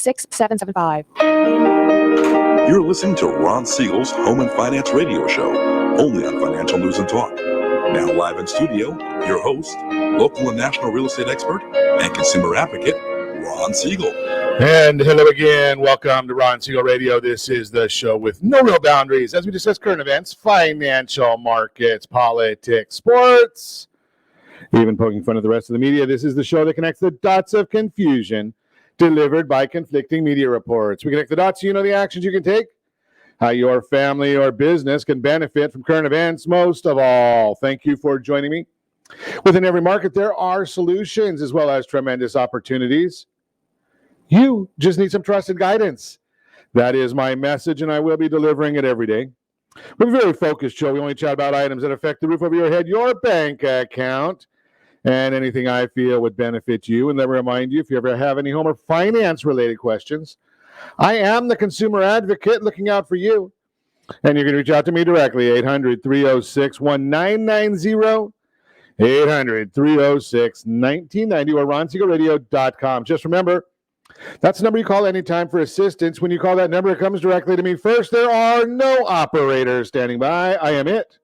765. You're listening to Ron Siegel's Home and Finance Radio Show, only on Financial News and Talk. Now live in studio, your host, local and national real estate expert and consumer advocate, Ron Siegel. And hello again. Welcome to Ron Siegel Radio. This is the show with no real boundaries as we discuss current events, financial markets, politics, sports, even poking fun at the rest of the media. This is the show that connects the dots of confusion delivered by conflicting media reports. We connect the dots so you know the actions you can take, how your family or business can benefit from current events most of all. Thank you for joining me. Within every market, there are solutions as well as tremendous opportunities. You just need some trusted guidance. That is my message, and I will be delivering it every day. We're a very focused show. We only chat about items that affect the roof over your head, your bank account, and anything I feel would benefit you. And let me remind you, if you ever have any home or finance-related questions, I am the consumer advocate looking out for you. And you can reach out to me directly, 800-306-1990, 800-306-1990, or ronsiegelradio.com. Just remember, that's the number you call anytime for assistance. When you call that number, it comes directly to me first. There are no operators standing by. I am it.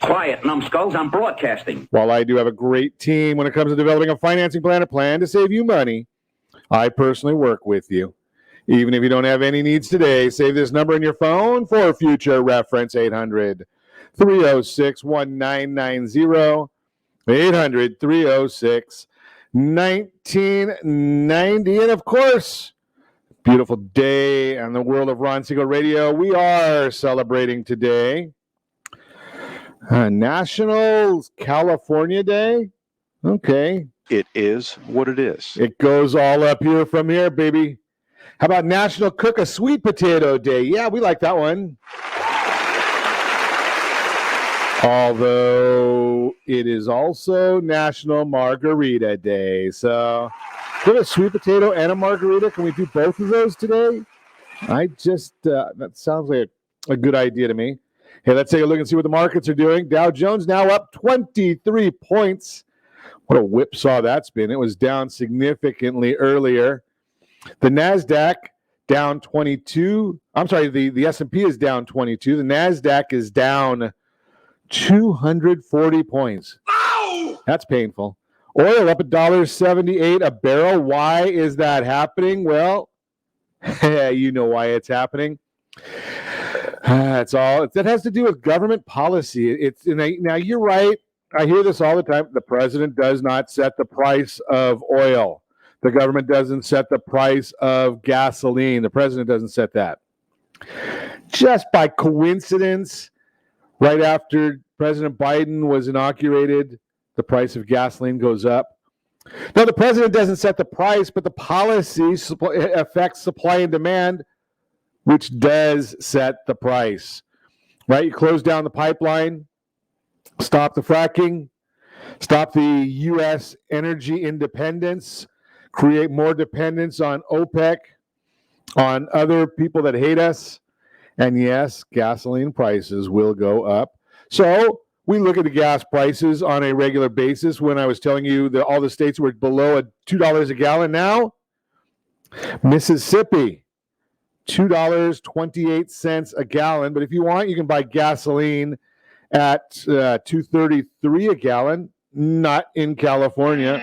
Quiet, numbskulls, I'm broadcasting. While I do have a great team when it comes to developing a financing plan, a plan to save you money, I personally work with you. Even if you don't have any needs today, save this number in your phone for future reference, 800-306-1990, 800-306-1990. And of course, beautiful day on the world of Ron Siegel Radio. We are celebrating today National California Day. Okay. It is what it is. It goes all up here from here, baby. How about National Cook a Sweet Potato Day? Yeah, we like that one. Although it is also National Margarita Day. So, do a sweet potato and a margarita. Can we do both of those today? That sounds like a good idea to me. Hey, let's take a look and see what the markets are doing. Dow Jones now up 23 points. What a whipsaw that's been. It was down significantly earlier. The NASDAQ down 22. I'm sorry, the S&P is down 22. The NASDAQ is down 240 points. Ow! That's painful. Oil up $1.78 a barrel. Why is that happening? Well, you know why it's happening. That's all. That has to do with government policy. Now, you're right. I hear this all the time. The president does not set the price of oil. The government doesn't set the price of gasoline. The president doesn't set that. Just by coincidence, right after President Biden was inaugurated, the price of gasoline goes up. No, the president doesn't set the price, but the policy affects supply and demand, which does set the price. Right? You close down the pipeline, stop the fracking, stop the U.S. energy independence, create more dependence on OPEC, on other people that hate us. And yes, gasoline prices will go up. So we look at the gas prices on a regular basis. When I was telling you that all the states were below $2 a gallon now, Mississippi, $2.28 a gallon. But if you want, you can buy gasoline at $2.33 a gallon, not in California.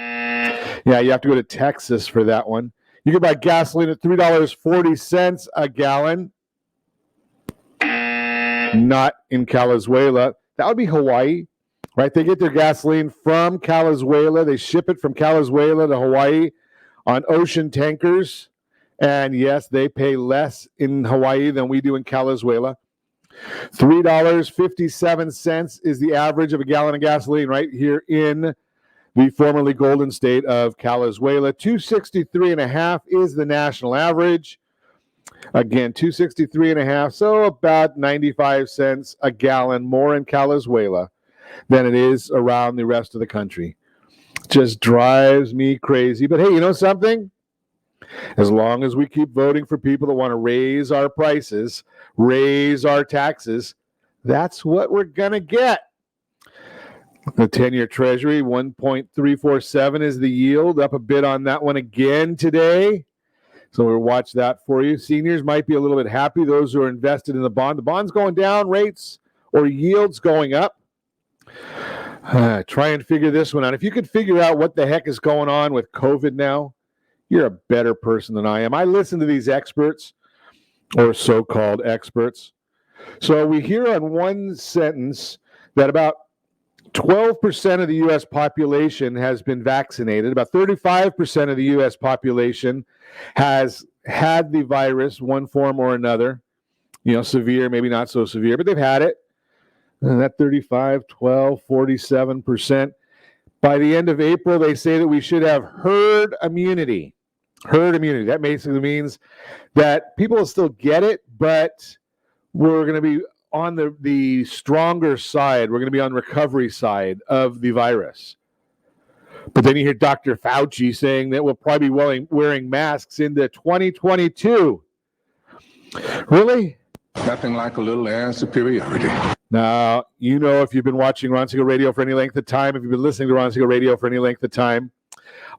Yeah, you have to go to Texas for that one. You can buy gasoline at $3.40 a gallon, not in Calizuela. That would be Hawaii, right? They get their gasoline from Calizuela. They ship it from Calizuela to Hawaii on ocean tankers. And yes, they pay less in Hawaii than we do in Calizuela. $3.57 is the average of a gallon of gasoline right here in the formerly golden state of Calizuela. $2.63.5 is the national average. Again, $2.63.5, so about 95 cents a gallon more in Calizuela than it is around the rest of the country. Just drives me crazy. But hey, you know something? As long as we keep voting for people that want to raise our prices, raise our taxes, that's what we're going to get. The 10-year Treasury, 1.347 is the yield, up a bit on that one again today. So we'll watch that for you. Seniors might be a little bit happy, those who are invested in the bond. The bond's going down, rates or yields going up. Try and figure this one out. If you could figure out what the heck is going on with COVID now, you're a better person than I am. I listen to these experts, or so-called experts. So we hear on one sentence that about 12% of the U.S. population has been vaccinated. About 35% of the U.S. population has had the virus, one form or another. Severe, maybe not so severe, but they've had it. And that 35, 12, 47%. By the end of April, they say that we should have herd immunity. Herd immunity. That basically means that people will still get it, but we're going to be on the stronger side. We're going to be on the recovery side of the virus. But then you hear Dr. Fauci saying that we'll probably be wearing masks into 2022. Really? Nothing like a little air superiority. Now, if you've been watching Ron Siegel Radio for any length of time, if you've been listening to Ron Siegel Radio for any length of time,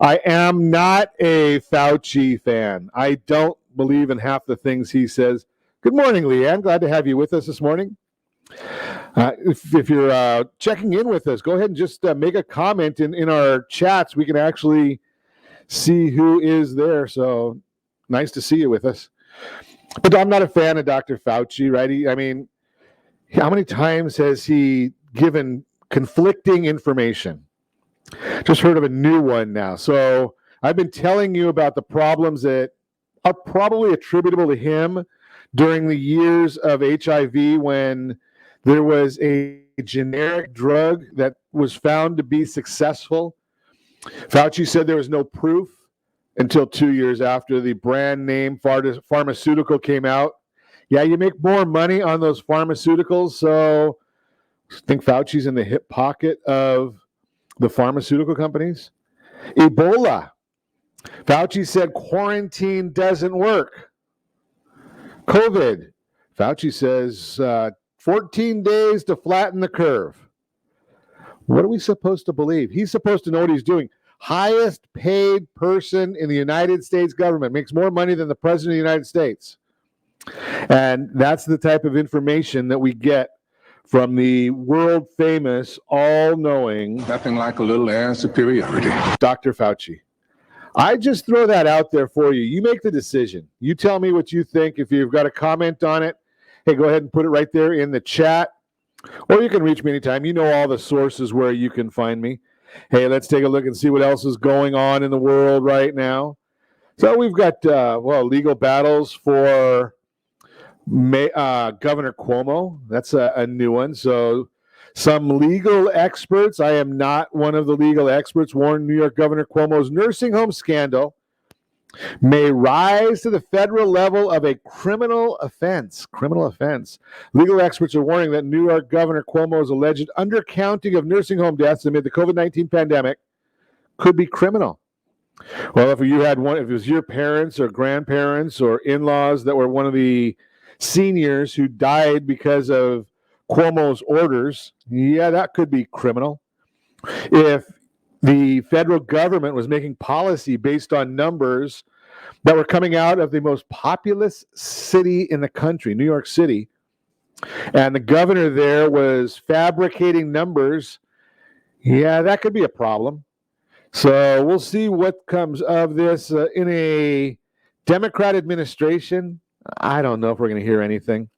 I am not a Fauci fan. I don't believe in half the things he says. Good morning, Leanne. Glad to have you with us this morning. If you're checking in with us, go ahead and just make a comment in our chats. We can actually see who is there. So nice to see you with us. But I'm not a fan of Dr. Fauci, right? How many times has he given conflicting information? Just heard of a new one now. So I've been telling you about the problems that are probably attributable to him during the years of HIV, when there was a generic drug that was found to be successful. Fauci said there was no proof until 2 years after the brand name pharmaceutical came out. Yeah, you make more money on those pharmaceuticals, so I think Fauci's in the hip pocket of the pharmaceutical companies. Ebola. Fauci said quarantine doesn't work. COVID. Fauci says 14 days to flatten the curve. What are we supposed to believe? He's supposed to know what he's doing. Highest paid person in the United States government, makes more money than the president of the United States. And that's the type of information that we get from the world famous, all-knowing, Nothing like a little air superiority. Dr. Fauci. I just throw that out there for you. You make the decision. You tell me what you think. If you've got a comment on it, hey, go ahead and put it right there in the chat. Or you can reach me anytime. You know all the sources where you can find me. Hey, let's take a look and see what else is going on in the world right now. So we've got, legal battles for Governor Cuomo. That's a new one. So some legal experts, I am not one of the legal experts, warn New York Governor Cuomo's nursing home scandal may rise to the federal level of a criminal offense. Legal experts are warning that New York Governor Cuomo's alleged undercounting of nursing home deaths amid the COVID-19 pandemic could be criminal. Well, if it was your parents or grandparents or in-laws that were one of the seniors who died because of Cuomo's orders, yeah, that could be criminal. If the federal government was making policy based on numbers that were coming out of the most populous city in the country, New York City, and the governor there was fabricating numbers, yeah, that could be a problem. So we'll see what comes of this in a Democrat administration. I don't know if we're going to hear anything.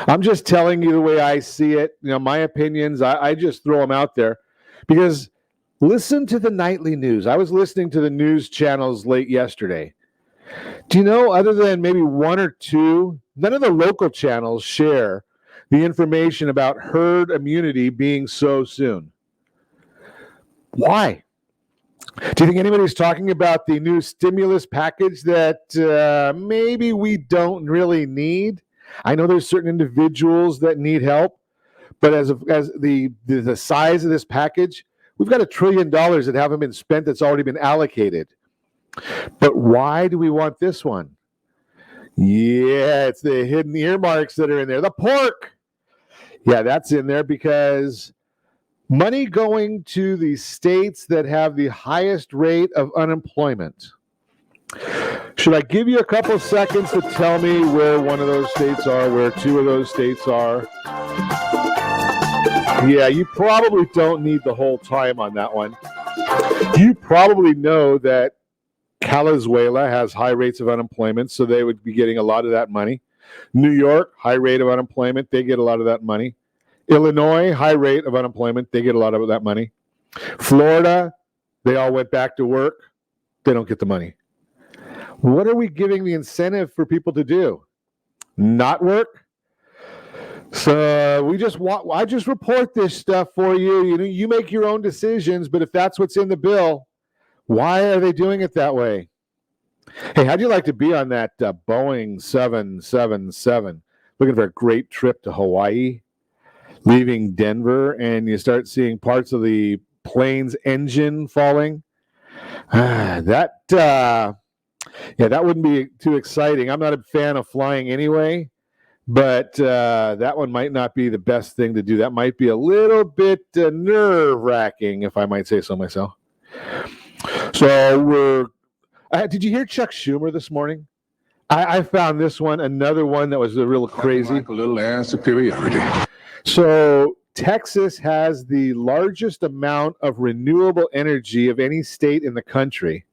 I'm just telling you the way I see it. My opinions, I just throw them out there because listen to the nightly news. I was listening to the news channels late yesterday. Do you know, other than maybe one or two, none of the local channels share the information about herd immunity being so soon? Why? Do you think anybody's talking about the new stimulus package that maybe we don't really need? I know there's certain individuals that need help, but as the size of this package, we've got $1 trillion that haven't been spent that's already been allocated. But why do we want this one? Yeah, it's the hidden earmarks that are in there. The pork. Yeah, that's in there because money going to the states that have the highest rate of unemployment. Should I give you a couple seconds to tell me where one of those states are, where two of those states are? Yeah, you probably don't need the whole time on that one. You probably know that Venezuela has high rates of unemployment, so they would be getting a lot of that money. New York, high rate of unemployment, they get a lot of that money. Illinois, high rate of unemployment, they get a lot of that money. Florida, they all went back to work, they don't get the money. What are we giving the incentive for people to do? Not work? So I just report this stuff for you. You know, you make your own decisions, but if that's what's in the bill, why are they doing it that way? Hey, how'd you like to be on that Boeing 777? Looking for a great trip to Hawaii, leaving Denver, and you start seeing parts of the plane's engine falling. That wouldn't be too exciting. I'm not a fan of flying anyway, but that one might not be the best thing to do. That might be a little bit nerve-wracking, if I might say so myself. So did you hear Chuck Schumer this morning? I found this one, another one that was a real crazy. Like a little land superiority. So Texas has the largest amount of renewable energy of any state in the country.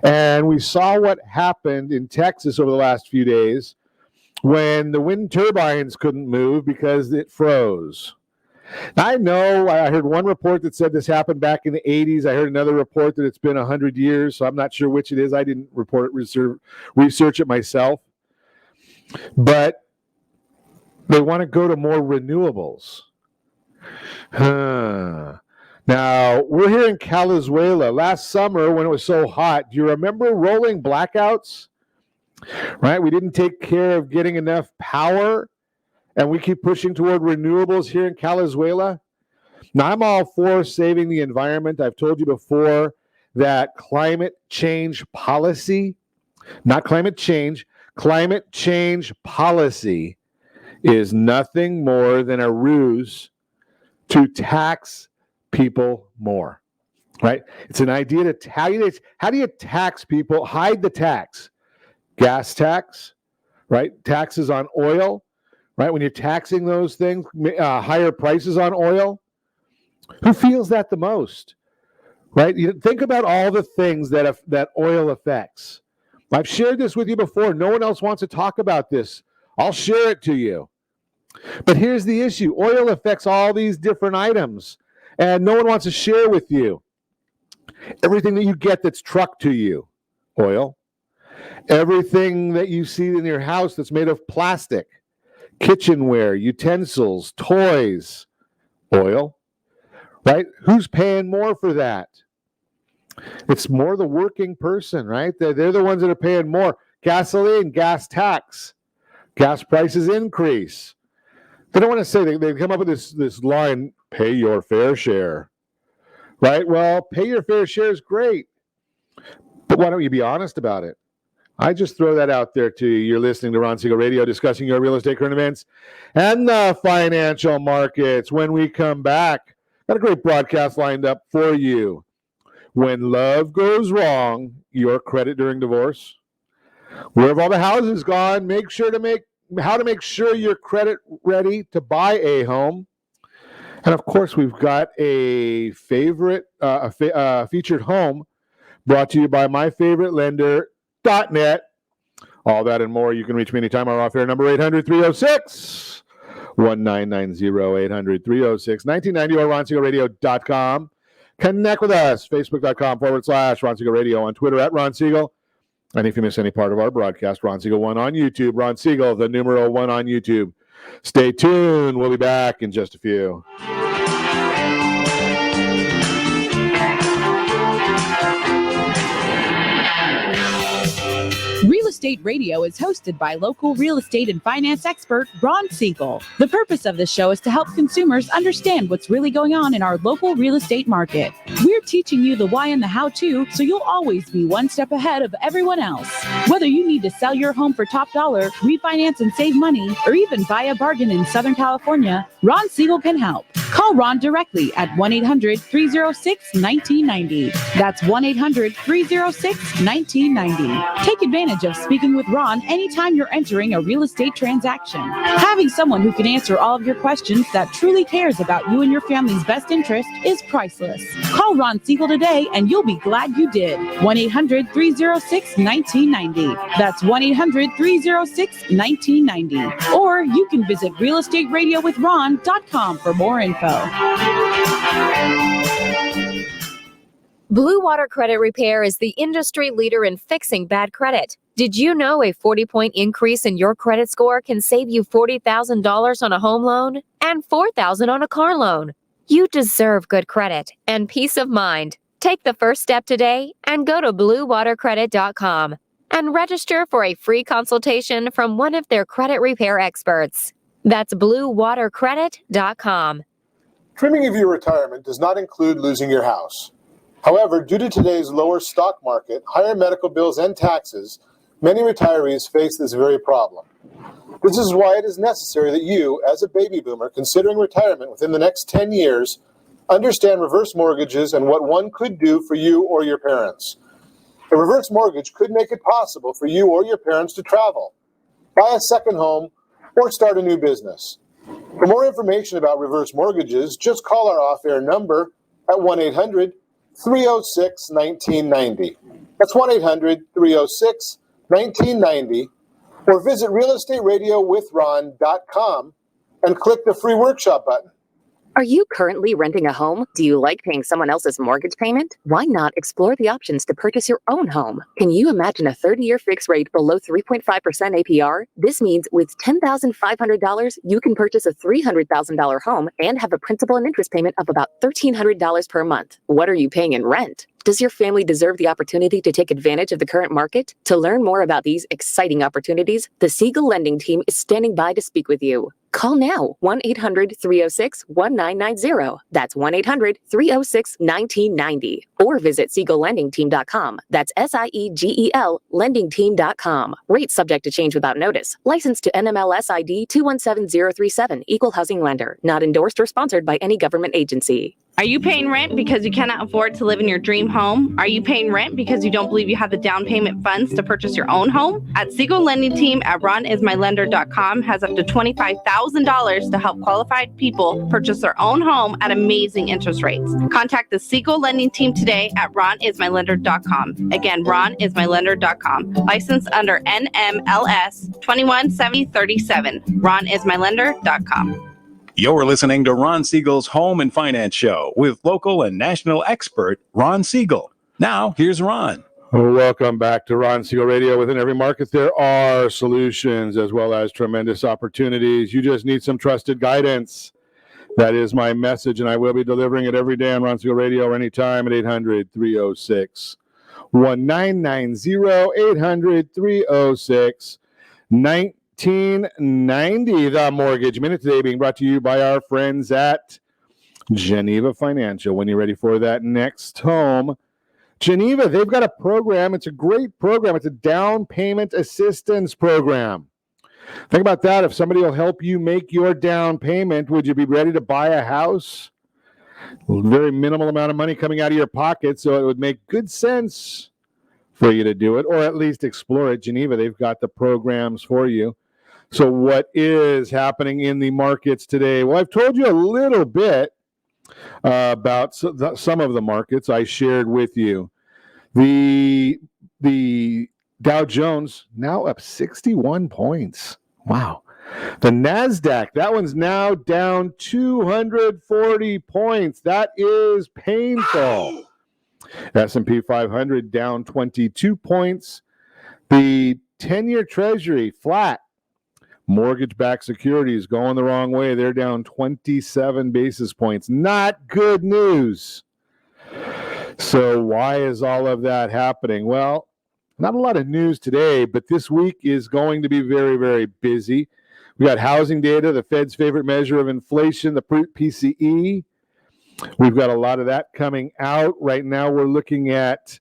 And we saw what happened in Texas over the last few days when the wind turbines couldn't move because it froze. Now, I know I heard one report that said this happened back in the 80s. I heard another report that it's been 100 years, so I'm not sure which it is. I didn't research it myself. But they want to go to more renewables. Now, we're here in Venezuela. Last summer when it was so hot, do you remember rolling blackouts? Right? We didn't take care of getting enough power, and we keep pushing toward renewables here in Venezuela. Now, I'm all for saving the environment. I've told you before that climate change policy, not climate change policy is nothing more than a ruse to tax people more, right? It's an idea to how do you tax people? Hide the tax. Gas tax, right? Taxes on oil, right? When you're taxing those things, higher prices on oil. Who feels that the most, right? You think about all the things that oil affects. I've shared this with you before. No one else wants to talk about this. I'll share it to you. But here's the issue. Oil affects all these different items, and no one wants to share with you. Everything that you get that's trucked to you, oil. Everything that you see in your house that's made of plastic, kitchenware, utensils, toys, oil, right? Who's paying more for that? It's more the working person, right? They're the ones that are paying more. Gasoline, gas tax, gas prices increase. They don't want to say, they come up with this line, pay your fair share, right? Well, pay your fair share is great, but why don't you be honest about it? I just throw that out there to you. You're listening to Ron Siegel Radio, discussing your real estate current events and the financial markets. When we come back, got a great broadcast lined up for you. When love goes wrong, your credit during divorce. Where have all the houses gone? How to make sure your credit ready to buy a home. And of course, we've got a featured home brought to you by my favorite lender, .net. All that and more. You can reach me anytime. Our off-air number 800-306-1990, 800-306-1990, or RonSiegelRadio.com. Connect with us, Facebook.com/Ron Siegel Radio, on Twitter @Ron Siegel. And if you miss any part of our broadcast, Ron Siegel 1 on YouTube. Ron Siegel, the numeral 1 on YouTube. Stay tuned. We'll be back in just a few. Real Estate Radio is hosted by local real estate and finance expert Ron Siegel. The purpose of this show is to help consumers understand what's really going on in our local real estate market. We're teaching you the why and the how-to, so you'll always be one step ahead of everyone else. Whether you need to sell your home for top dollar, refinance and save money, or even buy a bargain in Southern California, Ron Siegel can help. Call Ron directly at 1-800-306-1990. That's 1-800-306-1990. Take advantage of speaking with Ron anytime you're entering a real estate transaction. Having someone who can answer all of your questions that truly cares about you and your family's best interest is priceless. Call Ron Siegel today and you'll be glad you did. 1-800-306-1990. That's 1-800-306-1990. Or you can visit realestateradio.com for more info. Blue Water Credit Repair is the industry leader in fixing bad credit. Did you know a 40-point increase in your credit score can save you $40,000 on a home loan and $4,000 on a car loan? You deserve good credit and peace of mind. Take the first step today and go to bluewatercredit.com and register for a free consultation from one of their credit repair experts. That's bluewatercredit.com. Trimming of your retirement does not include losing your house. However, due to today's lower stock market, higher medical bills, and taxes, many retirees face this very problem. This is why it is necessary that you, as a baby boomer considering retirement within the next 10 years, understand reverse mortgages and what one could do for you or your parents. A reverse mortgage could make it possible for you or your parents to travel, buy a second home, or start a new business. For more information about reverse mortgages, just call our off-air number at 1-800-306-1990. That's 1-800-306-1990, or visit realestateradio.com and click the free workshop button. Are you currently renting a home? Do you like paying someone else's mortgage payment? Why not explore the options to purchase your own home? Can you imagine a 30-year fixed rate below 3.5% APR? This means with $10,500, you can purchase a $300,000 home and have a principal and interest payment of about $1,300 per month. What are you paying in rent? Does your family deserve the opportunity to take advantage of the current market? To learn more about these exciting opportunities, the Siegel Lending Team is standing by to speak with you. Call now, 1-800-306-1990. That's 1-800-306-1990. Or visit SiegelLendingTeam.com. That's SIEGEL LendingTeam.com. Rates subject to change without notice. Licensed to NMLS ID 217037. Equal housing lender. Not endorsed or sponsored by any government agency. Are you paying rent because you cannot afford to live in your dream home? Are you paying rent because you don't believe you have the down payment funds to purchase your own home? At Siegel Lending Team at ronismylender.com has up to $25,000 to help qualified people purchase their own home at amazing interest rates. Contact the Siegel Lending Team today at ronismylender.com. Again, ronismylender.com. Licensed under NMLS 217037. ronismylender.com. You're listening to Ron Siegel's Home and Finance Show with local and national expert Ron Siegel. Now, here's Ron. Welcome back to Ron Siegel Radio. Within every market, there are solutions as well as tremendous opportunities. You just need some trusted guidance. That is my message, and I will be delivering it every day on Ron Siegel Radio or anytime at 800-306-1990, 800-306-1990. 1990. The Mortgage Minute today being brought to you by our friends at Geneva Financial. When you're ready for that next home, Geneva, they've got a program. It's a great program. It's a down payment assistance program. Think about that. If somebody will help you make your down payment, would you be ready to buy a house? Very minimal amount of money coming out of your pocket, so it would make good sense for you to do it, or at least explore it. Geneva, they've got the programs for you. So what is happening in the markets today? Well, I've told you a little bit about some of the markets I shared with you. The Dow Jones now up 61 points. Wow. The NASDAQ, that one's now down 240 points. That is painful. S&P 500 down 22 points. The 10-year Treasury flat. Mortgage-backed securities going the wrong way. They're down 27 basis points. Not good news. So why is all of that happening? Well, not a lot of news today, but this week is going to be very, very busy. We got housing data, the Fed's favorite measure of inflation, the PCE. We've got a lot of that coming out. Right now we're looking at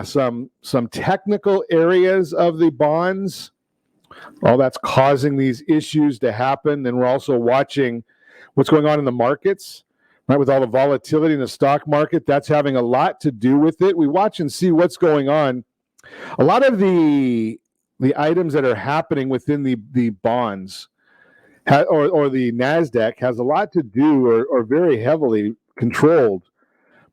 some technical areas of the bonds. All that's causing these issues to happen. And we're also watching what's going on in the markets, right? With all the volatility in the stock market, that's having a lot to do with it. We watch and see what's going on. A lot of the items that are happening within the bonds or the NASDAQ has a lot to do or very heavily controlled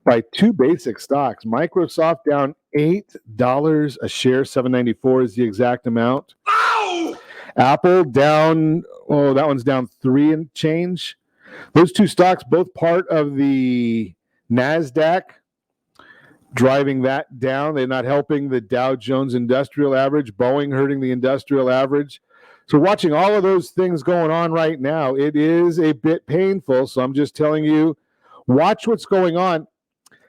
by two basic stocks. Microsoft down $8 a share, $7.94 is the exact amount. Ow! Apple down, that one's down 3 and change. Those two stocks, both part of the NASDAQ, driving that down. They're not helping the Dow Jones Industrial Average. Boeing hurting the industrial average. So watching all of those things going on right now, it is a bit painful. So I'm just telling you, watch what's going on.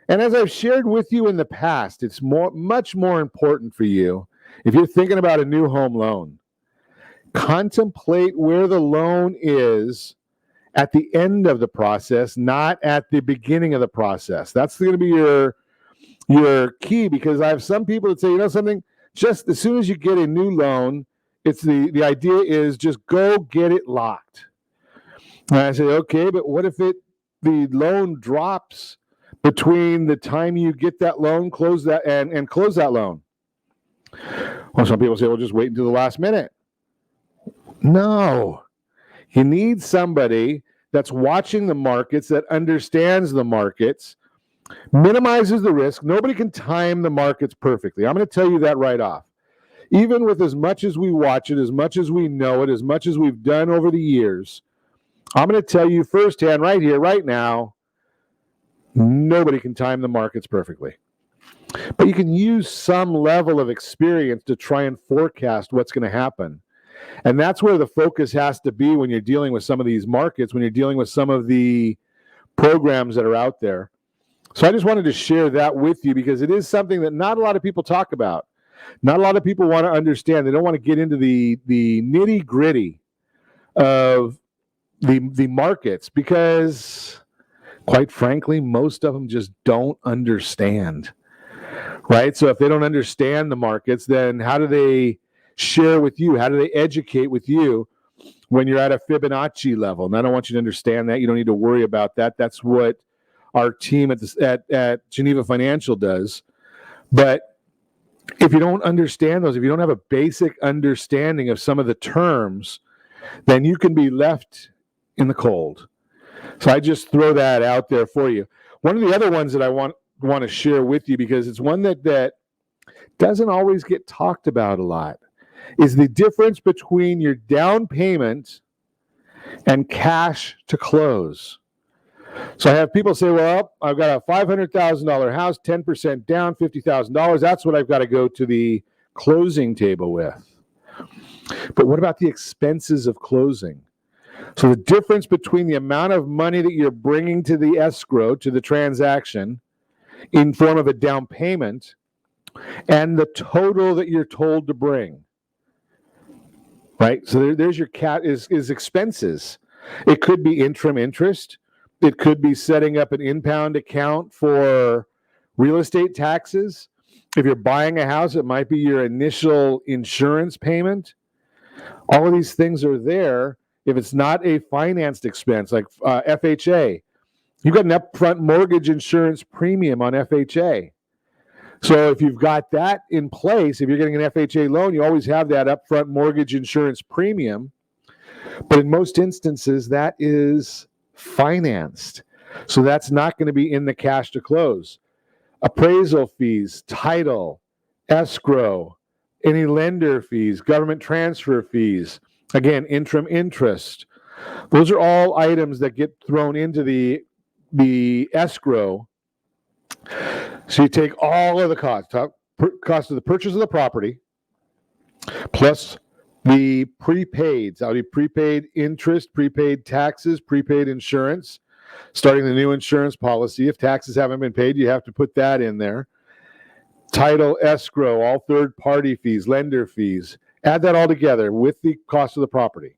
And as I've shared with you in the past, it's much more important for you, if you're thinking about a new home loan, contemplate where the loan is at the end of the process, not at the beginning of the process. That's going to be your key, because I have some people that say, you know something, just as soon as you get a new loan, it's the idea is just go get it locked. And I say, okay, but what if the loan drops between the time you get that loan, close that and close that loan? Well, some people say, well, just wait until the last minute. No. You need somebody that's watching the markets, that understands the markets, minimizes the risk. Nobody can time the markets perfectly. I'm going to tell you that right off. Even with as much as we watch it, as much as we know it, as much as we've done over the years, I'm going to tell you firsthand right here, right now, nobody can time the markets perfectly. But you can use some level of experience to try and forecast what's going to happen. And that's where the focus has to be when you're dealing with some of these markets, when you're dealing with some of the programs that are out there. So I just wanted to share that with you, because it is something that not a lot of people talk about. Not a lot of people want to understand. They don't want to get into the nitty-gritty of the markets, because, quite frankly, most of them just don't understand, right? So if they don't understand the markets, then how do they share with you? How do they educate with you when you're at a Fibonacci level? And I don't want you to understand that. You don't need to worry about that. That's what our team at Geneva Financial does. But if you don't understand those, if you don't have a basic understanding of some of the terms, then you can be left in the cold. So I just throw that out there for you. One of the other ones that I want to share with you, because it's one that doesn't always get talked about a lot, is the difference between your down payment and cash to close. So I have people say, well, I've got a $500,000 house, 10% down, $50,000. That's what I've got to go to the closing table with. But what about the expenses of closing? So the difference between the amount of money that you're bringing to the escrow, to the transaction, in form of a down payment, and the total that you're told to bring. Right? So there's your is expenses. It could be interim interest. It could be setting up an impound account for real estate taxes. If you're buying a house, it might be your initial insurance payment. All of these things are there. If it's not a financed expense like FHA, you've got an upfront mortgage insurance premium on FHA. So if you've got that in place, if you're getting an FHA loan, you always have that upfront mortgage insurance premium. But in most instances, that is financed. So that's not going to be in the cash to close. Appraisal fees, title, escrow, any lender fees, government transfer fees, again, interim interest. Those are all items that get thrown into the escrow. So you take all of the cost of the purchase of the property, plus the prepaids. That would be prepaid interest, prepaid taxes, prepaid insurance, starting the new insurance policy. If taxes haven't been paid, you have to put that in there. Title, escrow, all third-party fees, lender fees. Add that all together with the cost of the property.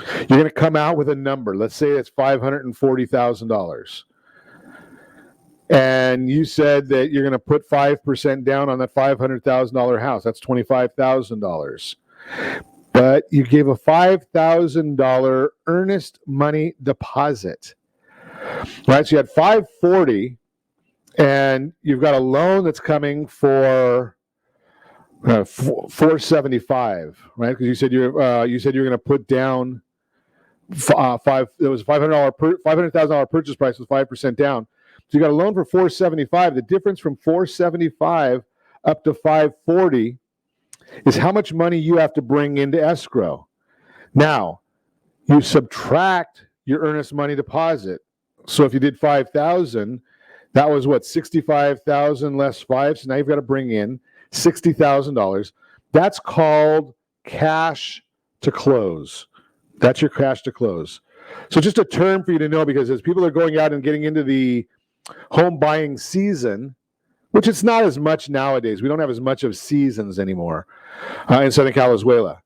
You're going to come out with a number. Let's say it's $540,000. And you said that you're going to put 5% down on that $500,000 house. That's $25,000. but you gave a $5,000 earnest money deposit. Right, so you had $540, and you've got a loan that's coming for $475, right? Because you said you're going to put down five. There was $500,000 purchase price with 5% down. So you got a loan for $475. The difference from $475 up to $540 is how much money you have to bring into escrow. Now, you subtract your earnest money deposit. So if you did $5,000, that was what, $65,000 less 5. So now you've got to bring in $60,000. That's called cash to close. That's your cash to close. So just a term for you to know, because as people are going out and getting into the home buying season, which it's not as much nowadays. We don't have as much of seasons anymore in Southern California.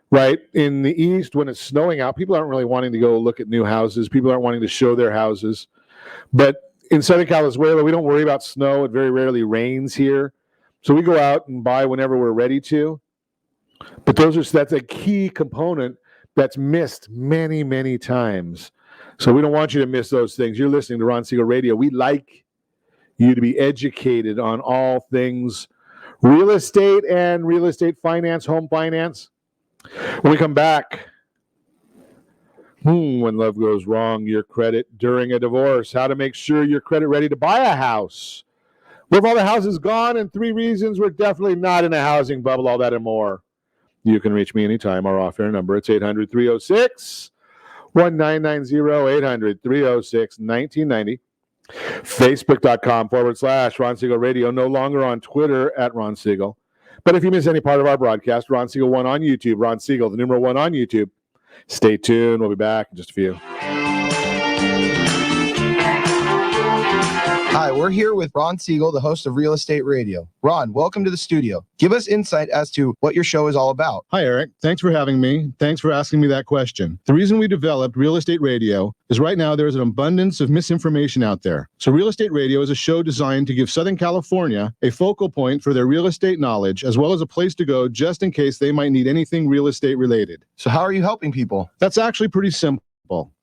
Right? In the East, when it's snowing out, people aren't really wanting to go look at new houses. People aren't wanting to show their houses. But in Southern California, we don't worry about snow. It very rarely rains here. So we go out and buy whenever we're ready to. But that's a key component that's missed many, many times. So we don't want you to miss those things. You're listening to Ron Siegel Radio. We'd like you to be educated on all things real estate and real estate finance, home finance. When we come back, when love goes wrong, your credit during a divorce, how to make sure you're credit ready to buy a house. What if all the houses gone and 3 reasons we're definitely not in a housing bubble, all that and more. You can reach me anytime. Our off-air number, it's 800-306-1990, 800-306-1990. Facebook.com/Ron Siegel Radio. No longer on Twitter at Ron Siegel. But if you miss any part of our broadcast, Ron Siegel 1 on YouTube. Ron Siegel, the numeral 1 on YouTube. Stay tuned. We'll be back in just a few. Hi, we're here with Ron Siegel, the host of Real Estate Radio. Ron, welcome to the studio. Give us insight as to what your show is all about. Hi, Eric. Thanks for having me. Thanks for asking me that question. The reason we developed Real Estate Radio is right now there is an abundance of misinformation out there. So Real Estate Radio is a show designed to give Southern California a focal point for their real estate knowledge, as well as a place to go just in case they might need anything real estate related. So how are you helping people? That's actually pretty simple.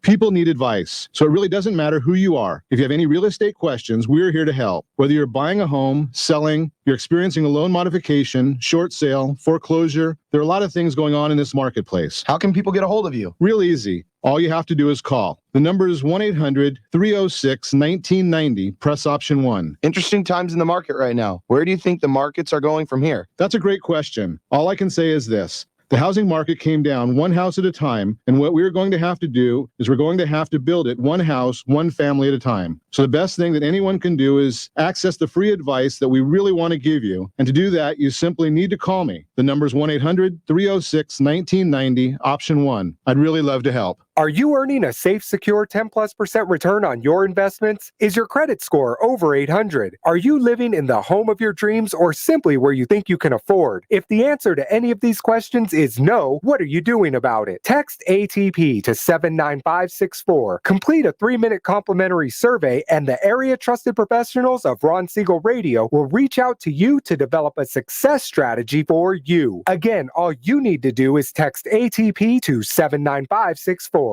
People need advice. So it really doesn't matter who you are. If you have any real estate questions, we're here to help. Whether you're buying a home, selling, you're experiencing a loan modification, short sale, foreclosure, there are a lot of things going on in this marketplace. How can people get a hold of you? Real easy. All you have to do is call. The number is 1-800-306-1990. Press option 1. Interesting times in the market right now. Where do you think the markets are going from here? That's a great question. All I can say is this. The housing market came down one house at a time, and what we're going to have to do is we're going to have to build it one house, one family at a time. So the best thing that anyone can do is access the free advice that we really want to give you. And to do that, you simply need to call me. The number is 1-800-306-1990, option 1. I'd really love to help. Are you earning a safe, secure 10+% return on your investments? Is your credit score over 800? Are you living in the home of your dreams or simply where you think you can afford? If the answer to any of these questions is no, what are you doing about it? Text ATP to 79564. Complete a 3-minute complimentary survey and the area trusted professionals of Ron Siegel Radio will reach out to you to develop a success strategy for you. Again, all you need to do is text ATP to 79564.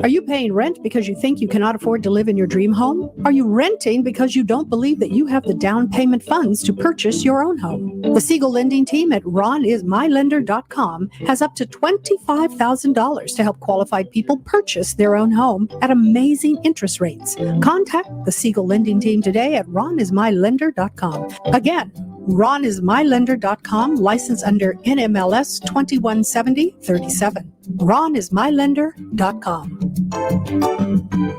Are you paying rent because you think you cannot afford to live in your dream home? Are you renting because you don't believe that you have the down payment funds to purchase your own home? The Siegel lending team at ronismylender.com has up to $25,000 to help qualified people purchase their own home at amazing interest rates. Contact the Siegel lending team today at ronismylender.com. Again, ronismylender.com, license under NMLS 217037. ronismylender.com.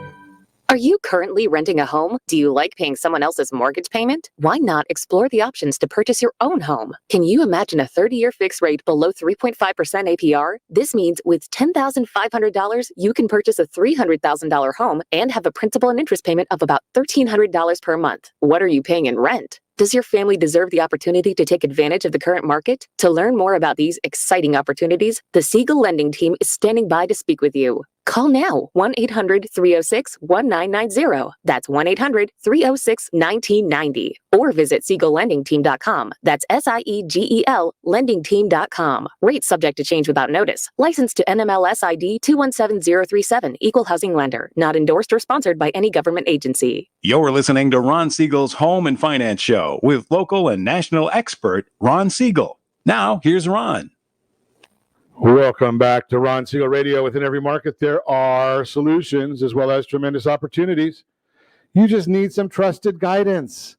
Are you currently renting a home? Do you like paying someone else's mortgage payment? Why not explore the options to purchase your own home? Can you imagine a 30-year fixed rate below 3.5% APR? This means with $10,500, you can purchase a $300,000 home and have a principal and interest payment of about $1,300 per month. What are you paying in rent? Does your family deserve the opportunity to take advantage of the current market? To learn more about these exciting opportunities, the Siegel Lending Team is standing by to speak with you. Call now, 1-800-306-1990. That's 1-800-306-1990. Or visit SiegelLendingTeam.com. That's SIEGEL LendingTeam.com. Rates subject to change without notice. Licensed to NMLS ID 217037. Equal housing lender. Not endorsed or sponsored by any government agency. You're listening to Ron Siegel's Home and Finance Show with local and national expert Ron Siegel. Now, here's Ron. Welcome back to Ron Siegel Radio. Within every market, there are solutions as well as tremendous opportunities. You just need some trusted guidance.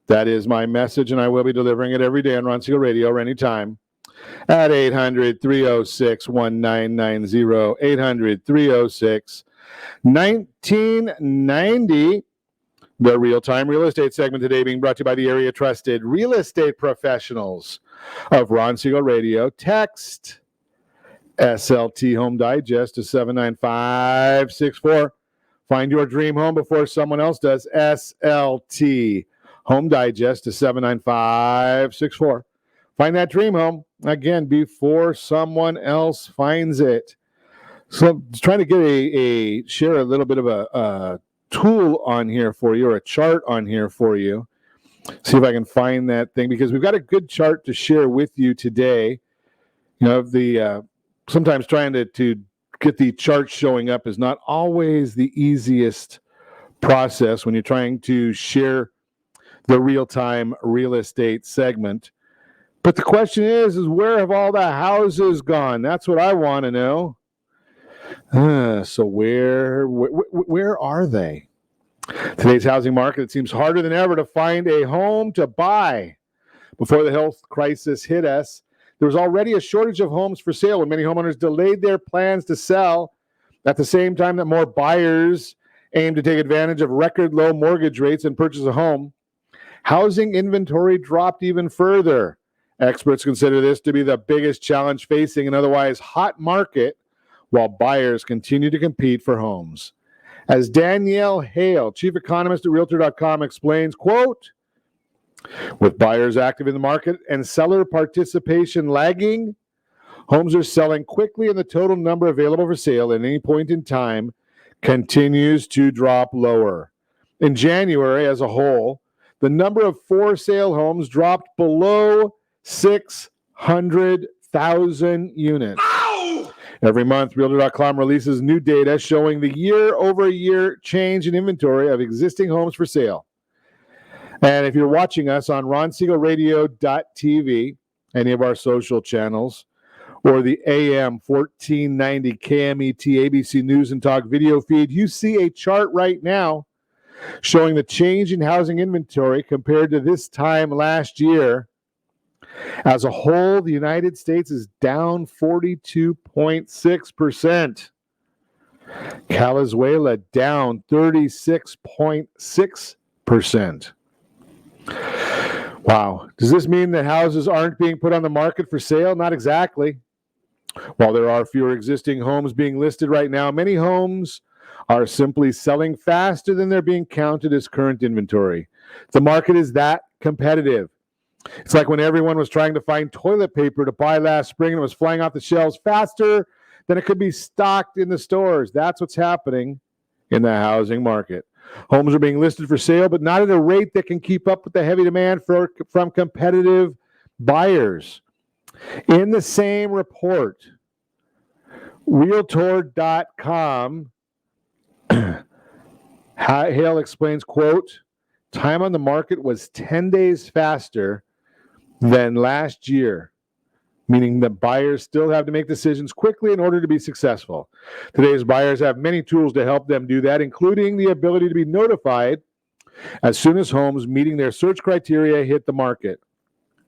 That is my message, and I will be delivering it every day on Ron Siegel Radio or anytime at 800-306-1990, 800-306-1990. The real-time real estate segment today being brought to you by the area trusted real estate professionals of Ron Siegel Radio. Text SLT Home Digest to 79564. Find your dream home before someone else does. SLT Home Digest to 79564. Find that dream home, again, before someone else finds it. So I'm trying to get share a little bit of a tool on here for you, or a chart on here for you. See if I can find that thing, because we've got a good chart to share with you today. You know, the sometimes trying to get the chart showing up is not always the easiest process when you're trying to share the real-time real estate segment. But the question is where have all the houses gone? That's what I want to know. So where are they? Today's housing market, it seems harder than ever to find a home to buy. Before the health crisis hit us, there was already a shortage of homes for sale when many homeowners delayed their plans to sell at the same time that more buyers aimed to take advantage of record low mortgage rates and purchase a home. Housing inventory dropped even further. Experts consider this to be the biggest challenge facing an otherwise hot market while buyers continue to compete for homes. As Danielle Hale, chief economist at Realtor.com, explains, quote, with buyers active in the market and seller participation lagging, homes are selling quickly and the total number available for sale at any point in time continues to drop lower. In January as a whole, the number of for-sale homes dropped below 600,000 units. Ow! Every month, Realtor.com releases new data showing the year-over-year change in inventory of existing homes for sale. And if you're watching us on RonSiegelRadio.tv, any of our social channels, or the AM 1490 KMET ABC News and Talk video feed, you see a chart right now showing the change in housing inventory compared to this time last year. As a whole, the United States is down 42.6%. Venezuela down 36.6%. Wow. Does this mean that houses aren't being put on the market for sale? Not exactly. While there are fewer existing homes being listed right now, many homes are simply selling faster than they're being counted as current inventory. The market is that competitive. It's like when everyone was trying to find toilet paper to buy last spring and it was flying off the shelves faster than it could be stocked in the stores. That's what's happening in the housing market. Homes are being listed for sale, but not at a rate that can keep up with the heavy demand from competitive buyers. In the same report, Realtor.com, Hale explains, quote, time on the market was 10 days faster than last year, meaning that buyers still have to make decisions quickly in order to be successful. Today's buyers have many tools to help them do that, including the ability to be notified as soon as homes meeting their search criteria hit the market.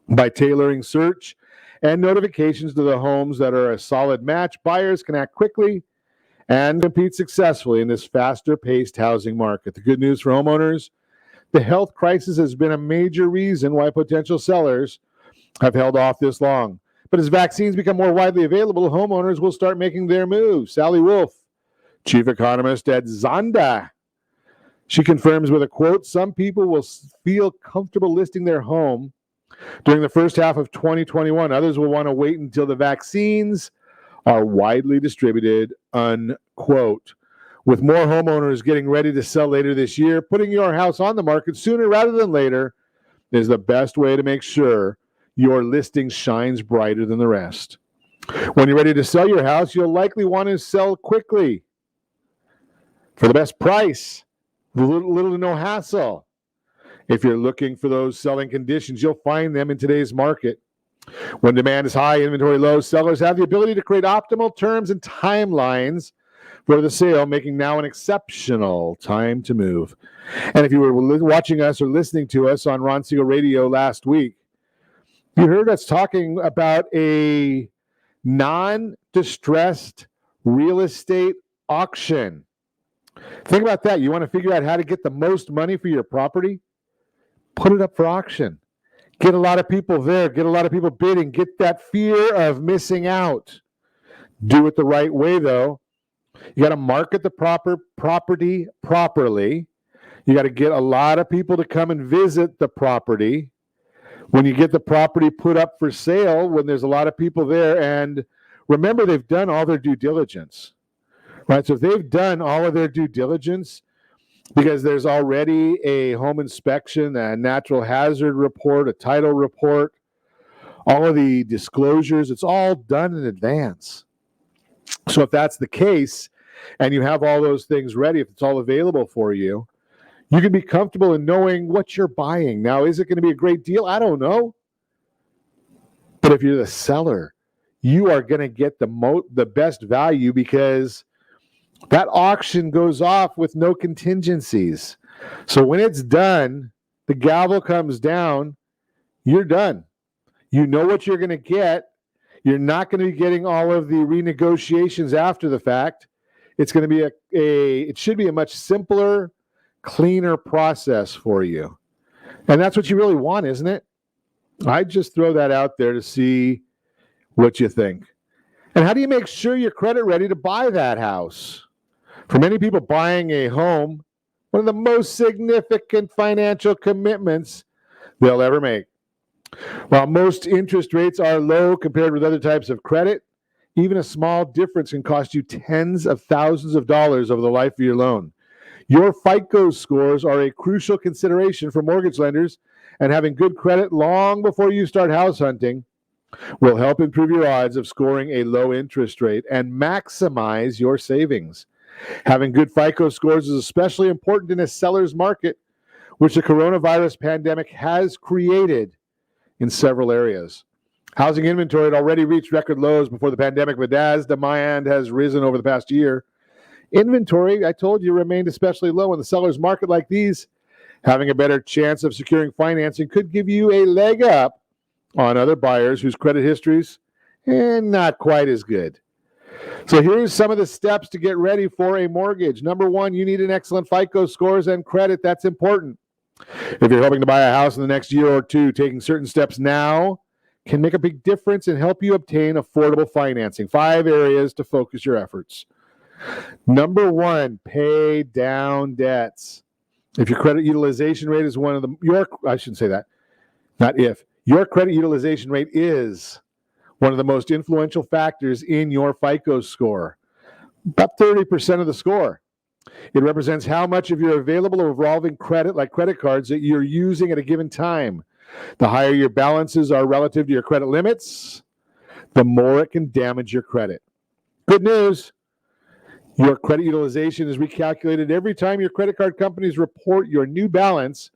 By tailoring search and notifications to the homes that are a solid match, buyers can act quickly and compete successfully in this faster-paced housing market. The good news for homeowners, the health crisis has been a major reason why potential sellers have held off this long. But as vaccines become more widely available, homeowners will start making their moves. Sally Wolf, chief economist at Zonda, she confirms with a quote, some people will feel comfortable listing their home during the first half of 2021. Others will want to wait until the vaccines are widely distributed, unquote. quote, with more homeowners getting ready to sell later this year, putting your house on the market sooner rather than later is the best way to make sure your listing shines brighter than the rest. When you're ready to sell your house, you'll likely want to sell quickly for the best price, little to no hassle. If you're looking for those selling conditions, you'll find them in today's market. When demand is high, inventory low, sellers have the ability to create optimal terms and timelines for the sale, making now an exceptional time to move. And if you were watching us or listening to us on Ron Siegel Radio last week, you heard us talking about a non-distressed real estate auction. Think about that. You want to figure out how to get the most money for your property? Put it up for auction. Get a lot of people there. Get a lot of people bidding. Get that fear of missing out. Do it the right way, though. You got to market the property properly. You got to get a lot of people to come and visit the property. When you get the property put up for sale, when there's a lot of people there, and remember, they've done all their due diligence, right? So if they've done all of their due diligence, because there's already a home inspection, a natural hazard report, a title report, all of the disclosures, it's all done in advance. So if that's the case, and you have all those things ready, if it's all available for you, you can be comfortable in knowing what you're buying. Now, is it going to be a great deal? I don't know. But if you're the seller, you are going to get the best value, because that auction goes off with no contingencies. So when it's done, the gavel comes down, you're done. You know what you're going to get. You're not going to be getting all of the renegotiations after the fact. It's going to be it should be a much simpler, cleaner process for you. And that's what you really want, isn't it? I just throw that out there to see what you think. And how do you make sure you're credit ready to buy that house? For many people, buying a home, one of the most significant financial commitments they'll ever make. While most interest rates are low compared with other types of credit, even a small difference can cost you tens of thousands of dollars over the life of your loan. Your FICO scores are a crucial consideration for mortgage lenders, and having good credit long before you start house hunting will help improve your odds of scoring a low interest rate and maximize your savings. Having good FICO scores is especially important in a seller's market, which the coronavirus pandemic has created in several areas. Housing inventory had already reached record lows before the pandemic, but as demand has risen over the past year, inventory, I told you, remained especially low in the seller's market like these. Having a better chance of securing financing could give you a leg up on other buyers whose credit histories not quite as good. So here's some of the steps to get ready for a mortgage. Number one, you need an excellent FICO scores and credit. That's important. If you're hoping to buy a house in the next year or two, taking certain steps now can make a big difference and help you obtain affordable financing. 5 areas to focus your efforts. Number one, pay down debts. If your credit utilization rate is your credit utilization rate is one of the most influential factors in your FICO score, about 30% of the score. It represents how much of your available revolving credit, like credit cards, that you're using at a given time. The higher your balances are relative to your credit limits, the more it can damage your credit. Good news, your credit utilization is recalculated every time your credit card companies report your new balance,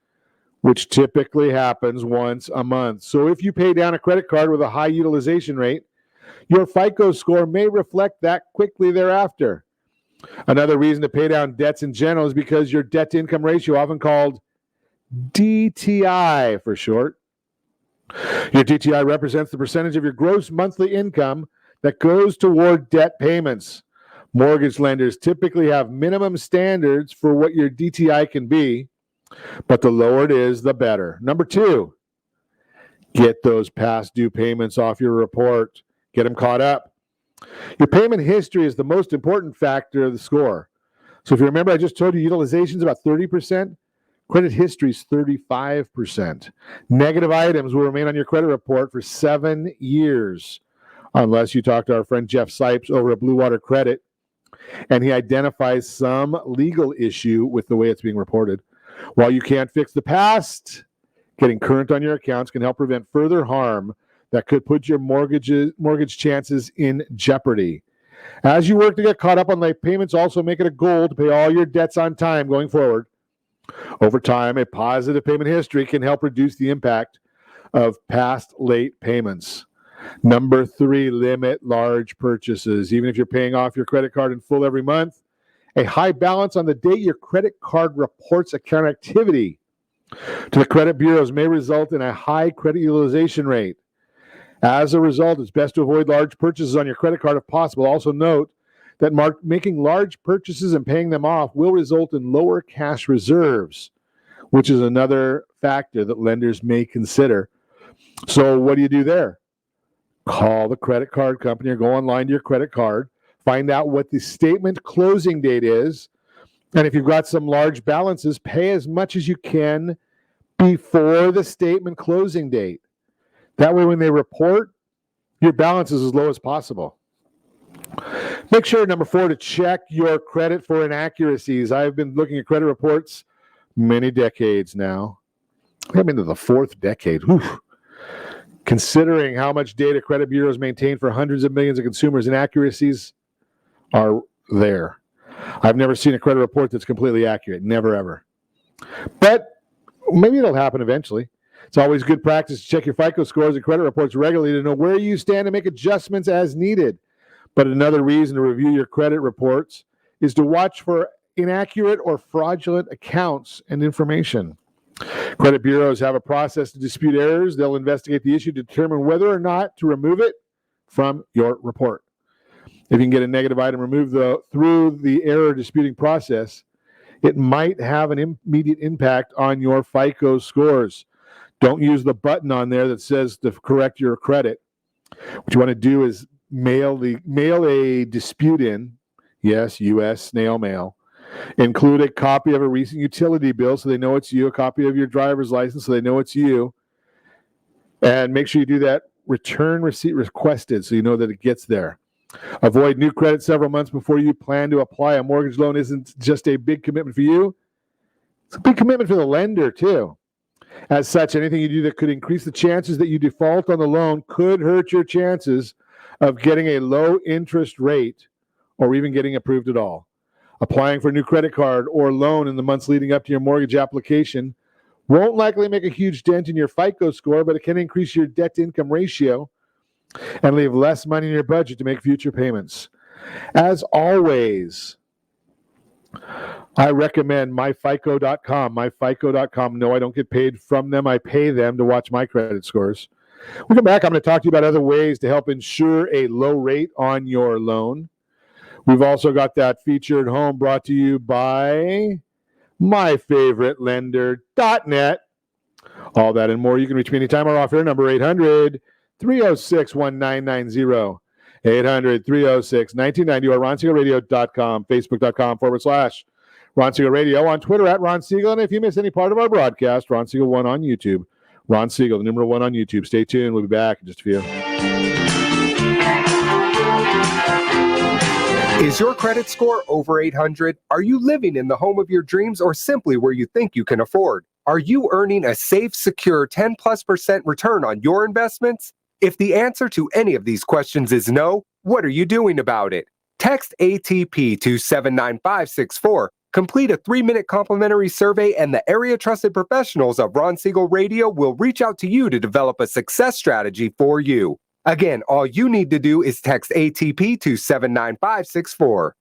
which typically happens once a month. So if you pay down a credit card with a high utilization rate, your FICO score may reflect that quickly thereafter. Another reason to pay down debts in general is because your debt-to-income ratio, often called DTI for short. Your DTI represents the percentage of your gross monthly income that goes toward debt payments. Mortgage lenders typically have minimum standards for what your DTI can be, but the lower it is, the better. Number two, get those past due payments off your report. Get them caught up. Your payment history is the most important factor of the score. So if you remember, I just told you utilization is about 30%. Credit history is 35%. Negative items will remain on your credit report for 7 years, unless you talk to our friend Jeff Sipes over at Blue Water Credit and he identifies some legal issue with the way it's being reported. While you can't fix the past, getting current on your accounts can help prevent further harm that could put your mortgage chances in jeopardy. As you work to get caught up on late payments, also make it a goal to pay all your debts on time going forward. Over time, a positive payment history can help reduce the impact of past late payments. Number 3, limit large purchases. Even if you're paying off your credit card in full every month, a high balance on the date your credit card reports account activity to the credit bureaus may result in a high credit utilization rate. As a result, it's best to avoid large purchases on your credit card if possible. Also note that making large purchases and paying them off will result in lower cash reserves, which is another factor that lenders may consider. So what do you do there? Call the credit card company or go online to your credit card, find out what the statement closing date is, and if you've got some large balances, pay as much as you can before the statement closing date. That way, when they report, your balance is as low as possible. Make sure, number 4, to check your credit for inaccuracies. I've been looking at credit reports many decades now. I'm into the 4th decade. Whew. Considering how much data credit bureaus maintain for hundreds of millions of consumers, inaccuracies are there. I've never seen a credit report that's completely accurate. Never, ever. But maybe it'll happen eventually. It's always good practice to check your FICO scores and credit reports regularly to know where you stand and make adjustments as needed. But another reason to review your credit reports is to watch for inaccurate or fraudulent accounts and information. Credit bureaus have a process to dispute errors. They'll investigate the issue to determine whether or not to remove it from your report. If you can get a negative item removed through the error disputing process, it might have an immediate impact on your FICO scores. Don't use the button on there that says to correct your credit. What you want to do is mail a dispute in. Yes, U.S. snail mail. Include a copy of a recent utility bill so they know it's you, a copy of your driver's license so they know it's you. And make sure you do that return receipt requested so you know that it gets there. Avoid new credit several months before you plan to apply. A mortgage loan isn't just a big commitment for you. It's a big commitment for the lender, too. As such, anything you do that could increase the chances that you default on the loan could hurt your chances of getting a low interest rate or even getting approved at all. Applying for a new credit card or loan in the months leading up to your mortgage application won't likely make a huge dent in your FICO score, but it can increase your debt-to-income ratio and leave less money in your budget to make future payments. As always, I recommend myfico.com. Myfico.com. No, I don't get paid from them. I pay them to watch my credit scores. When we come back, I'm going to talk to you about other ways to help ensure a low rate on your loan. We've also got that featured home brought to you by myfavouritelender.net. All that and more. You can reach me anytime or off air. Number 800-306-1990. 800-306-1990 or RonSiegelRadio.com, Facebook.com/Ron Siegel Radio, on Twitter @Ron Siegel. And if you miss any part of our broadcast, Ron Siegel 1 on YouTube. Ron Siegel, the number 1 on YouTube. Stay tuned. We'll be back in just a few. Is your credit score over 800? Are you living in the home of your dreams or simply where you think you can afford? Are you earning a safe, secure 10+% return on your investments? If the answer to any of these questions is no, what are you doing about it? Text ATP to 79564. Complete a 3-minute complimentary survey and the area trusted professionals of Ron Siegel Radio will reach out to you to develop a success strategy for you. Again, all you need to do is text ATP to 79564.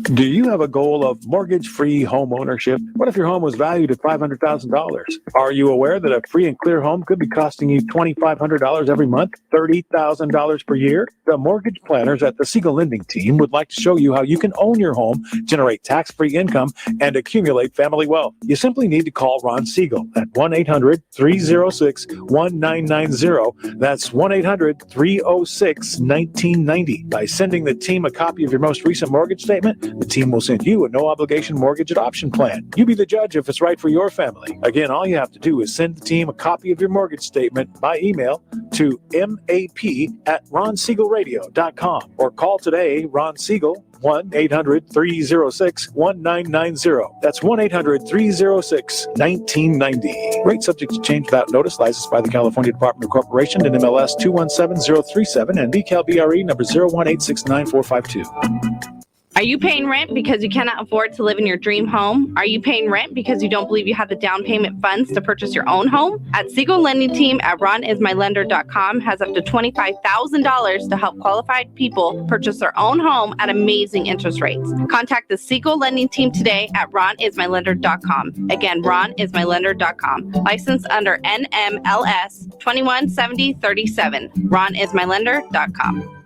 Do you have a goal of mortgage-free home ownership? What if your home was valued at $500,000? Are you aware that a free and clear home could be costing you $2,500 every month, $30,000 per year? The mortgage planners at the Siegel Lending Team would like to show you how you can own your home, generate tax-free income, and accumulate family wealth. You simply need to call Ron Siegel at 1-800-306-1990. That's 1-800-306-1990. By sending the team a copy of your most recent mortgage statement, The team will send you a no-obligation mortgage adoption plan. You be the judge if it's right for your family. Again, all you have to do is send the team a copy of your mortgage statement by email to map@ronsiegelradio.com or call today Ron Siegel 1-800-306-1990. That's 1-800-306-1990. Rate subject to change without notice. Licensed by the California Department of Corporation and MLS 217037 and BCAL-BRE number 018694552. Are you paying rent because you cannot afford to live in your dream home? Are you paying rent because you don't believe you have the down payment funds to purchase your own home? At Siegel Lending Team at ronismylender.com has up to $25,000 to help qualified people purchase their own home at amazing interest rates. Contact the Siegel Lending Team today at ronismylender.com. Again, ronismylender.com. Licensed under NMLS 217037. ronismylender.com.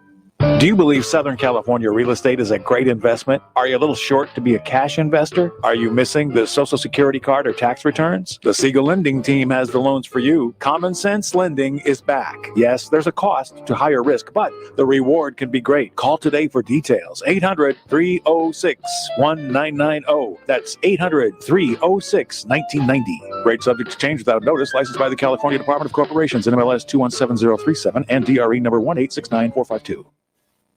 Do you believe Southern California real estate is a great investment? Are you a little short to be a cash investor? Are you missing the Social Security card or tax returns? The Siegel Lending Team has the loans for you. Common Sense Lending is back. Yes, there's a cost to higher risk, but the reward can be great. Call today for details. 800-306-1990. That's 800-306-1990. Rate subject to change without notice. Licensed by the California Department of Corporations, NMLS 217037 and DRE number 1869452.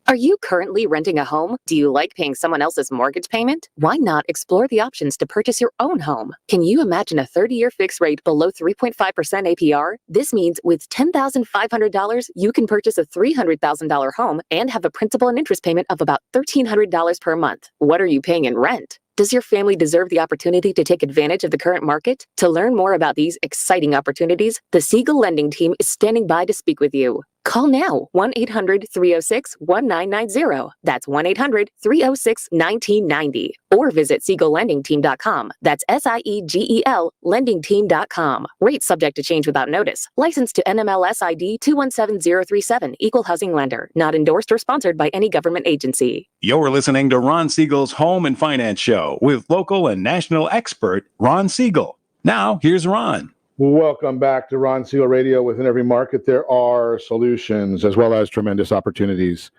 Are you currently renting a home? Do you like paying someone else's mortgage payment? Why not explore the options to purchase your own home? Can you imagine a 30-year fixed rate below 3.5% APR? This means with $10,500, you can purchase a $300,000 home and have a principal and interest payment of about $1,300 per month. What are you paying in rent? Does your family deserve the opportunity to take advantage of the current market? To learn more about these exciting opportunities, the Siegel Lending Team is standing by to speak with you. Call now, 1-800-306-1990. That's 1-800-306-1990. Or visit SiegelLendingTeam.com. That's SIEGEL LendingTeam.com. Rates subject to change without notice. Licensed to NMLS ID 217037. Equal housing lender. Not endorsed or sponsored by any government agency. You're listening to Ron Siegel's Home and Finance Show with local and national expert Ron Siegel. Now, here's Ron. Welcome back to Ron Siegel Radio. Within every market, there are solutions as well as tremendous opportunities.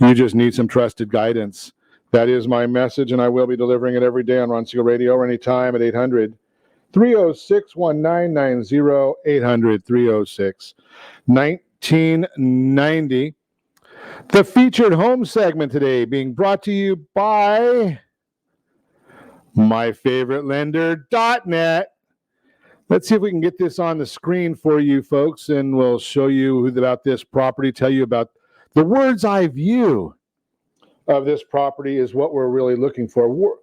You just need some trusted guidance. That is my message, and I will be delivering it every day on Ron Siegel Radio or anytime at 800-306-1990, 800-306-1990. The featured home segment today being brought to you by myfavoritelender.net. Let's see if we can get this on the screen for you folks, and we'll show you about this property, tell you about the bird's eye view of this property is what we're really looking for.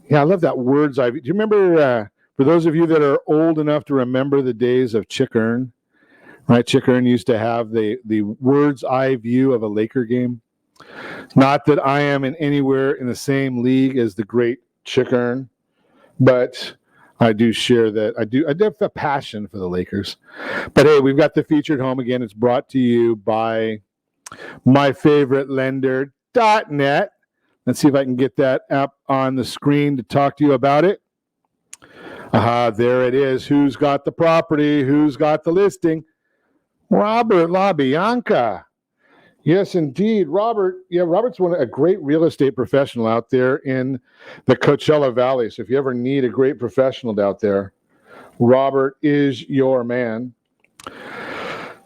Yeah, I love that bird's eye view. Do you remember, for those of you that are old enough to remember the days of Chickern, right? Chickern used to have the bird's eye view of a Laker game. Not that I am in anywhere in the same league as the great Chickern, but I do share that. I have a passion for the Lakers. But hey, we've got the featured home again. It's brought to you by myfavoritelender.net. Let's see if I can get that app on the screen to talk to you about it. There it is. Who's got the property? Who's got the listing? Robert LaBianca. Yes, indeed. Robert. Yeah, Robert's a great real estate professional out there in the Coachella Valley. So if you ever need a great professional out there, Robert is your man.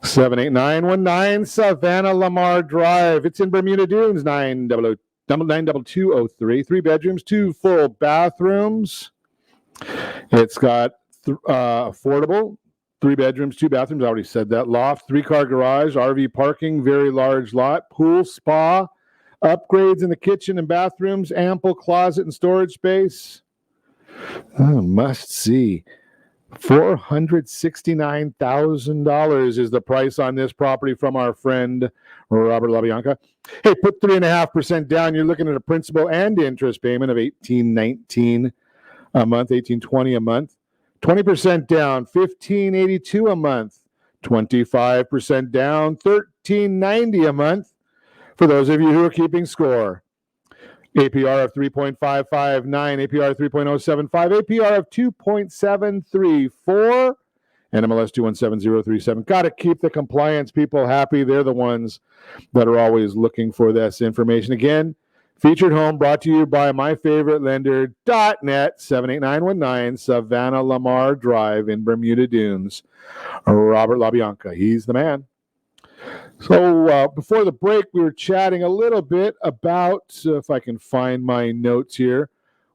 78919 Savannah Lamar Drive. It's in Bermuda Dunes, 92203. 3 bedrooms, 2 full bathrooms. It's got affordable 3 bedrooms, 2 bathrooms. I already said that. Loft, 3-car garage, RV parking, very large lot, pool, spa, upgrades in the kitchen and bathrooms, ample closet and storage space. Oh, must see. $469,000 is the price on this property from our friend Robert LaBianca. Hey, put 3.5% down. You're looking at a principal and interest payment of $1,819 a month, $1,820 a month. 20% down, $1,582 a month. 25% down, $1,390 a month. For those of you who are keeping score. APR of 3.559, APR of 3.075, APR of 2.734, and NMLS 217037. Got to keep the compliance people happy. They're the ones that are always looking for this information. Again, Featured Home brought to you by myfavoritelender.net, 78919 Savannah Lamar Drive in Bermuda Dunes. Robert LaBianca, he's the man. So before the break, we were chatting a little bit about, if I can find my notes here,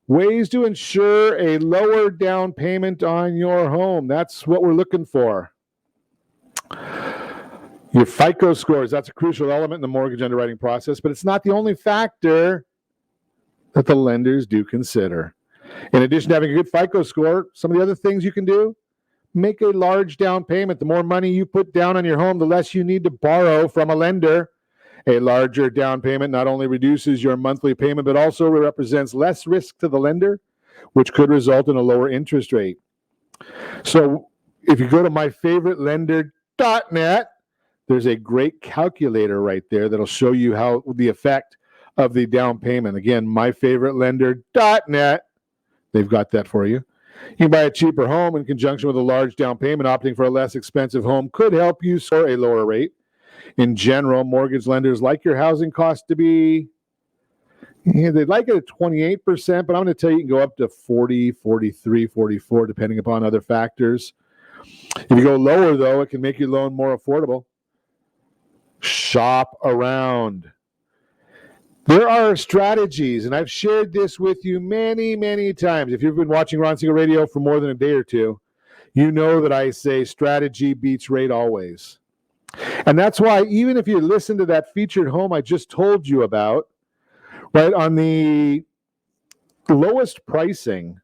ways to ensure a lower down payment on your home. That's what we're looking for. Your FICO scores, that's a crucial element in the mortgage underwriting process, but it's not the only factor that the lenders do consider. In addition to having a good FICO score, some of the other things you can do, make a large down payment. The more money you put down on your home, the less you need to borrow from a lender. A larger down payment not only reduces your monthly payment, but also represents less risk to the lender, which could result in a lower interest rate. So if you go to myfavoritelender.net, there's a great calculator right there that'll show you how the effect of the down payment. Again, myfavoritelender.net. They've got that for you. You can buy a cheaper home in conjunction with a large down payment. Opting for a less expensive home could help you score a lower rate. In general, mortgage lenders like your housing cost to be, they'd like it at 28%, but I'm going to tell you, you can go up to 40, 43, 44, depending upon other factors. If you go lower, though, it can make your loan more affordable. Shop around. There are strategies, and I've shared this with you many, many times. If you've been watching Ron Siegel Radio for more than a day or two, you know that I say strategy beats rate always. And that's why even if you listen to that featured home I just told you about, right, on the lowest pricing,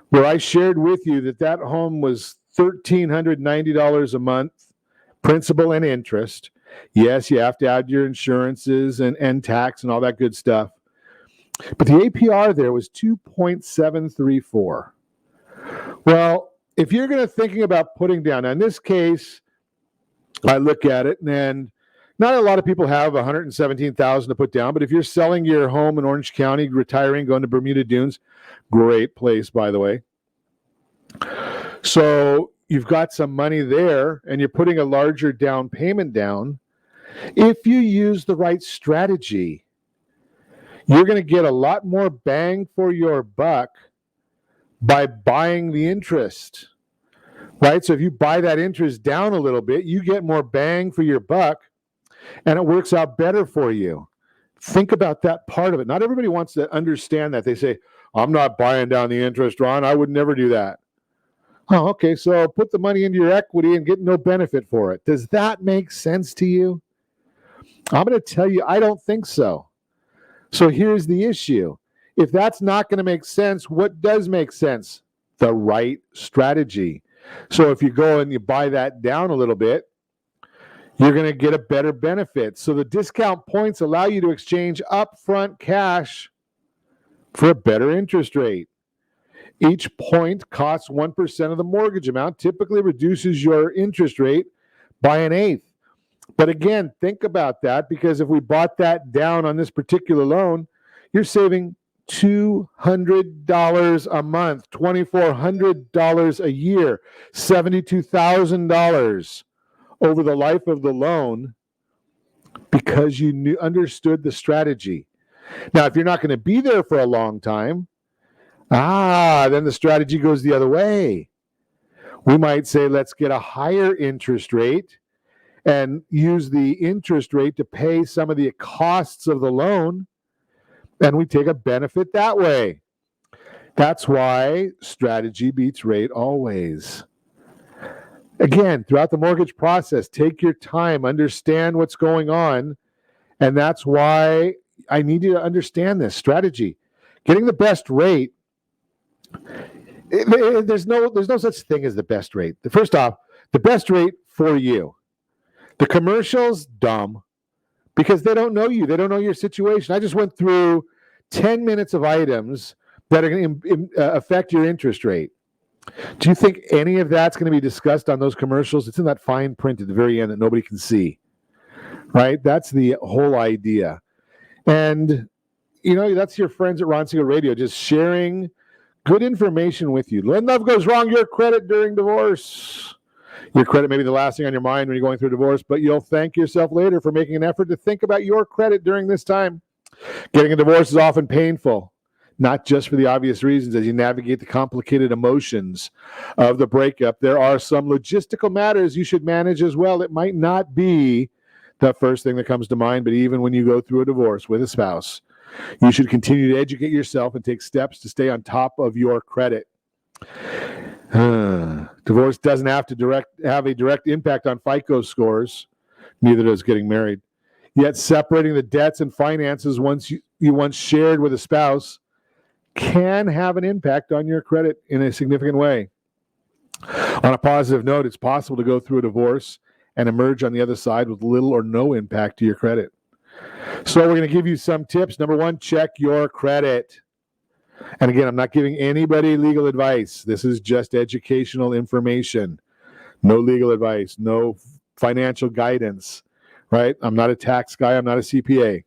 where I shared with you that home was $1,390 a month, principal and interest. Yes, you have to add your insurances and tax and all that good stuff. But the APR there was 2.734. Well, if you're going to thinking about putting down, now in this case, I look at it, and not a lot of people have $117,000 to put down, but if you're selling your home in Orange County, retiring, going to Bermuda Dunes, great place, by the way. So you've got some money there, and you're putting a larger down payment down. If you use the right strategy, you're going to get a lot more bang for your buck by buying the interest, right? So if you buy that interest down a little bit, you get more bang for your buck, and it works out better for you. Think about that part of it. Not everybody wants to understand that. They say, I'm not buying down the interest, Ron. I would never do that. Oh, okay, so put the money into your equity and get no benefit for it. Does that make sense to you? I'm going to tell you, I don't think so. So here's the issue. If that's not going to make sense, what does make sense? The right strategy. So if you go and you buy that down a little bit, you're going to get a better benefit. So the discount points allow you to exchange upfront cash for a better interest rate. Each point costs 1% of the mortgage amount, typically reduces your interest rate by 1/8. But again, think about that, because if we bought that down on this particular loan, you're saving $200 a month, $2,400 a year, $72,000 over the life of the loan, because you understood the strategy. Now, if you're not going to be there for a long time, then the strategy goes the other way. We might say, let's get a higher interest rate and use the interest rate to pay some of the costs of the loan, and we take a benefit that way. That's why strategy beats rate always. Again, throughout the mortgage process, take your time, understand what's going on, and that's why I need you to understand this strategy. Getting the best rate, there's no such thing as the best rate. First off, the best rate for you. The commercials, dumb, because they don't know you. They don't know your situation. I just went through 10 minutes of items that are going to affect your interest rate. Do you think any of that's going to be discussed on those commercials? It's in that fine print at the very end that nobody can see, right? That's the whole idea. And, that's your friends at Ron Siegel Radio, just sharing good information with you. When love goes wrong, your credit during divorce. Your credit may be the last thing on your mind when you're going through a divorce, but you'll thank yourself later for making an effort to think about your credit during this time. Getting a divorce is often painful, not just for the obvious reasons as you navigate the complicated emotions of the breakup. There are some logistical matters you should manage as well. It might not be the first thing that comes to mind, but even when you go through a divorce with a spouse, you should continue to educate yourself and take steps to stay on top of your credit. Divorce doesn't have to have a direct impact on FICO scores. Neither does getting married. Yet separating the debts and finances you once shared with a spouse can have an impact on your credit in a significant way. On a positive note, it's possible to go through a divorce and emerge on the other side with little or no impact to your credit. So we're going to give you some tips. Number one, check your credit. And again, I'm not giving anybody legal advice. This is just educational information. No legal advice, no financial guidance, right? I'm not a tax guy. I'm not a CPA.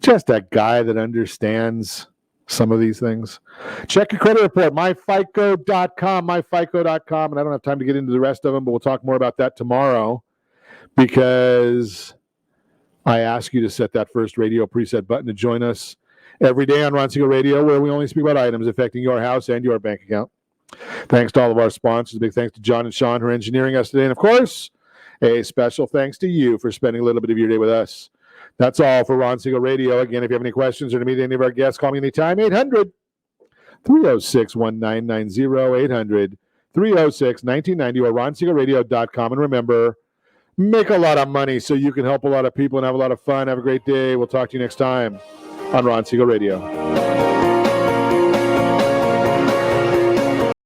Just a guy that understands some of these things. Check your credit report, myfico.com, myfico.com. And I don't have time to get into the rest of them, but we'll talk more about that tomorrow because I ask you to set that first radio preset button to join us every day on Ron Siegel Radio, where we only speak about items affecting your house and your bank account. Thanks to all of our sponsors. Big thanks to John and Sean who are engineering us today. And of course, a special thanks to you for spending a little bit of your day with us. That's all for Ron Siegel Radio. Again, if you have any questions or to meet any of our guests, call me anytime. 800-306-1990. 800-306-1990 or ronsiegelradio.com. And remember, make a lot of money so you can help a lot of people and have a lot of fun. Have a great day. We'll talk to you next time on Ron Siegel Radio.